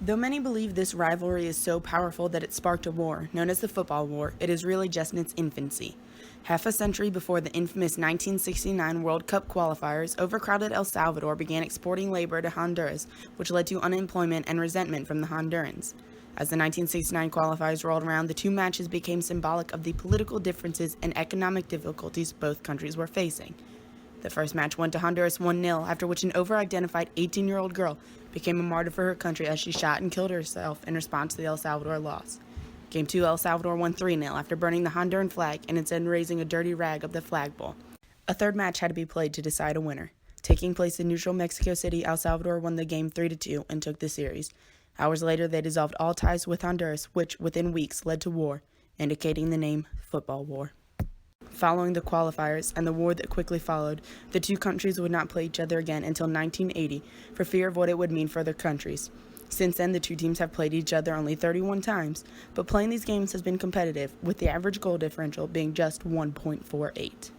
Though many believe this rivalry is so powerful that it sparked a war, known as the Football War, it is really just in its infancy. Half a century before the infamous 1969 World Cup qualifiers, overcrowded El Salvador began exporting labor to Honduras, which led to unemployment and resentment from the Hondurans. As the 1969 qualifiers rolled around, the two matches became symbolic of the political differences and economic difficulties both countries were facing. The first match went to Honduras 1-0, after which an over-identified 18-year-old girl became a martyr for her country as she shot and killed herself in response to the El Salvador loss. Game 2, El Salvador won 3-0 after burning the Honduran flag and instead raising a dirty rag of the flagpole. A third match had to be played to decide a winner. Taking place in neutral Mexico City, El Salvador won the game 3-2 and took the series. Hours later, they dissolved all ties with Honduras, which within weeks led to war, indicating the name Football War. Following the qualifiers and the war that quickly followed, the two countries would not play each other again until 1980 for fear of what it would mean for their countries. Since then, the two teams have played each other only 31 times, but playing these games has been competitive, with the average goal differential being just 1.48.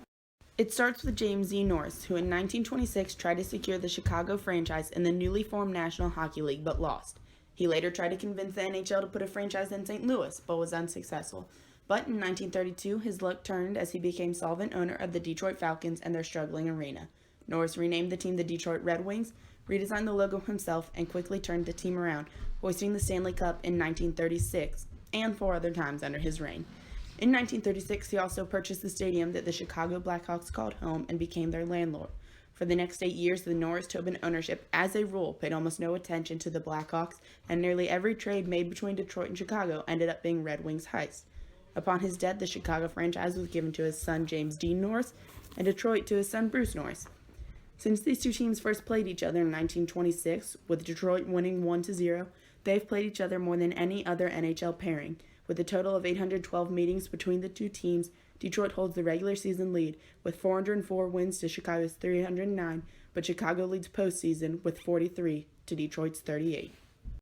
It starts with James Z. Norris, who in 1926 tried to secure the Chicago franchise in the newly formed National Hockey League but lost. He later tried to convince the NHL to put a franchise in St. Louis, but was unsuccessful. But in 1932, his luck turned as he became solvent owner of the Detroit Falcons and their struggling arena. Norris renamed the team the Detroit Red Wings, redesigned the logo himself, and quickly turned the team around, hoisting the Stanley Cup in 1936, and 4 other times under his reign. In 1936, he also purchased the stadium that the Chicago Blackhawks called home and became their landlord. For the next 8 years, the Norris-Tobin ownership, as a rule, paid almost no attention to the Blackhawks, and nearly every trade made between Detroit and Chicago ended up being Red Wings heists. Upon his death, the Chicago franchise was given to his son James Dean Norris, and Detroit to his son Bruce Norris. Since these two teams first played each other in 1926, with Detroit winning 1-0, they've played each other more than any other NHL pairing. With a total of 812 meetings between the two teams, Detroit holds the regular season lead with 404 wins to Chicago's 309, but Chicago leads postseason with 43 to Detroit's 38.